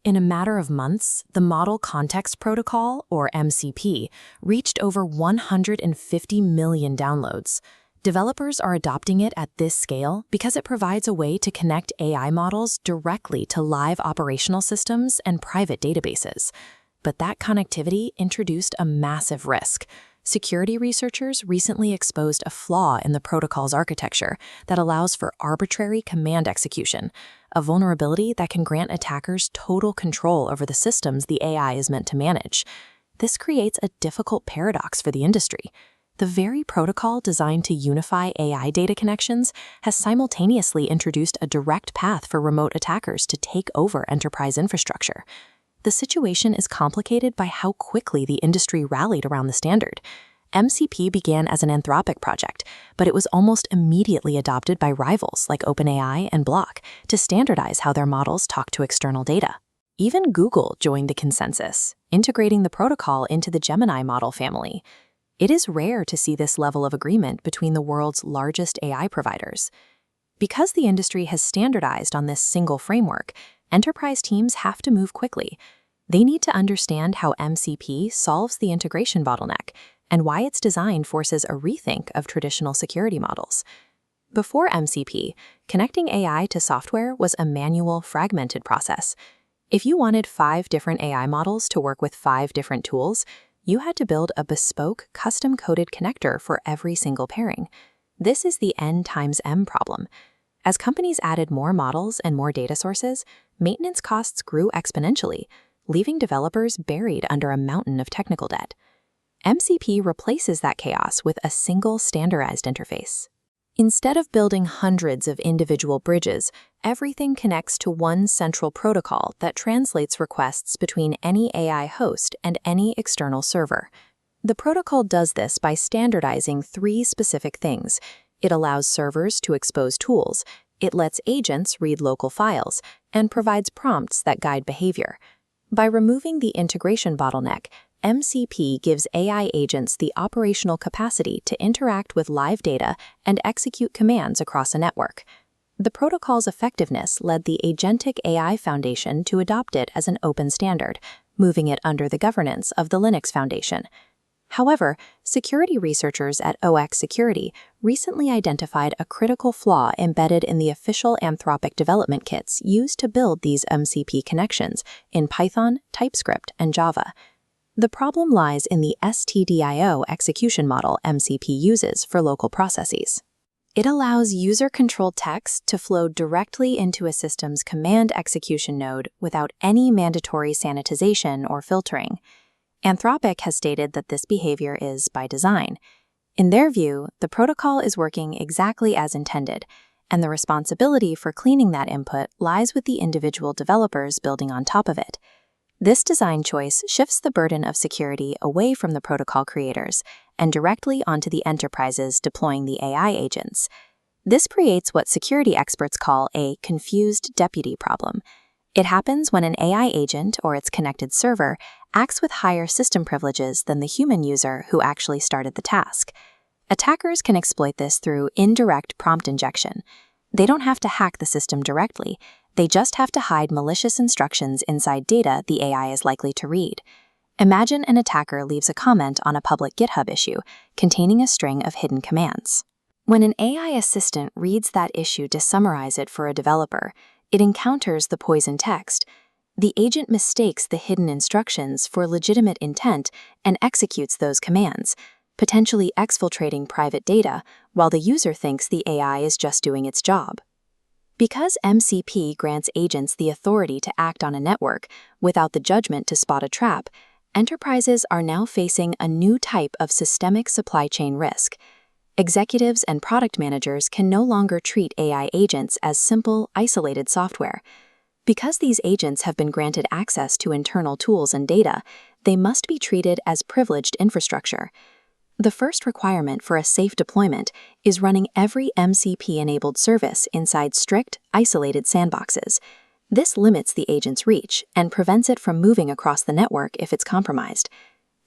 In a matter of months, the Model Context Protocol, or MCP, reached over 150 million downloads. Developers are adopting it at this scale because it provides a way to connect AI models directly to live operational systems and private databases. But that connectivity introduced a massive risk. Security researchers recently exposed a flaw in the protocol's architecture that allows for arbitrary command execution, a vulnerability that can grant attackers total control over the systems the AI is meant to manage. This creates a difficult paradox for the industry. The very protocol designed to unify AI data connections has simultaneously introduced a direct path for remote attackers to take over enterprise infrastructure. The situation is complicated by how quickly the industry rallied around the standard. MCP began as an Anthropic project, but it was almost immediately adopted by rivals like OpenAI and Block to standardize how their models talk to external data. Even Google joined the consensus, integrating the protocol into the Gemini model family. It is rare to see this level of agreement between the world's largest AI providers. Because the industry has standardized on this single framework, enterprise teams have to move quickly. They need to understand how MCP solves the integration bottleneck and why its design forces a rethink of traditional security models. Before MCP, connecting AI to software was a manual, fragmented process. If you wanted 5 different AI models to work with 5 different tools, you had to build a bespoke, custom-coded connector for every single pairing. This is the N times M problem. As companies added more models and more data sources, maintenance costs grew exponentially, leaving developers buried under a mountain of technical debt. MCP replaces that chaos with a single standardized interface. Instead of building hundreds of individual bridges, everything connects to one central protocol that translates requests between any AI host and any external server. The protocol does this by standardizing 3 specific things. It allows servers to expose tools, it lets agents read local files, and provides prompts that guide behavior. By removing the integration bottleneck, MCP gives AI agents the operational capacity to interact with live data and execute commands across a network. The protocol's effectiveness led the Agentic AI Foundation to adopt it as an open standard, moving it under the governance of the Linux Foundation. However, security researchers at OX Security recently identified a critical flaw embedded in the official Anthropic development kits used to build these MCP connections in Python, TypeScript, and Java. The problem lies in the stdio execution model MCP uses for local processes. It allows user-controlled text to flow directly into a system's command execution node without any mandatory sanitization or filtering. Anthropic has stated that this behavior is by design. In their view, the protocol is working exactly as intended, and the responsibility for cleaning that input lies with the individual developers building on top of it. This design choice shifts the burden of security away from the protocol creators and directly onto the enterprises deploying the AI agents. This creates what security experts call a confused deputy problem. It happens when an AI agent or its connected server acts with higher system privileges than the human user who actually started the task. Attackers can exploit this through indirect prompt injection. They don't have to hack the system directly. They just have to hide malicious instructions inside data the AI is likely to read. Imagine an attacker leaves a comment on a public GitHub issue containing a string of hidden commands. When an AI assistant reads that issue to summarize it for a developer, it encounters the poison text. The agent mistakes the hidden instructions for legitimate intent and executes those commands, potentially exfiltrating private data while the user thinks the AI is just doing its job. Because MCP grants agents the authority to act on a network without the judgment to spot a trap, enterprises are now facing a new type of systemic supply chain risk. Executives and product managers can no longer treat AI agents as simple, isolated software. Because these agents have been granted access to internal tools and data, they must be treated as privileged infrastructure. The first requirement for a safe deployment is running every MCP-enabled service inside strict, isolated sandboxes. This limits the agent's reach and prevents it from moving across the network if it's compromised.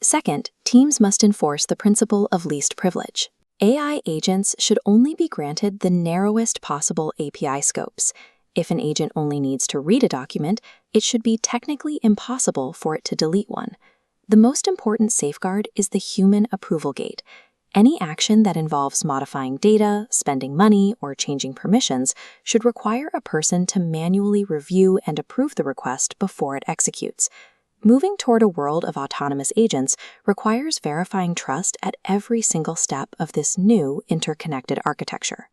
Second, teams must enforce the principle of least privilege. AI agents should only be granted the narrowest possible API scopes. If an agent only needs to read a document, it should be technically impossible for it to delete one. The most important safeguard is the human approval gate. Any action that involves modifying data, spending money, or changing permissions should require a person to manually review and approve the request before it executes. Moving toward a world of autonomous agents requires verifying trust at every single step of this new interconnected architecture.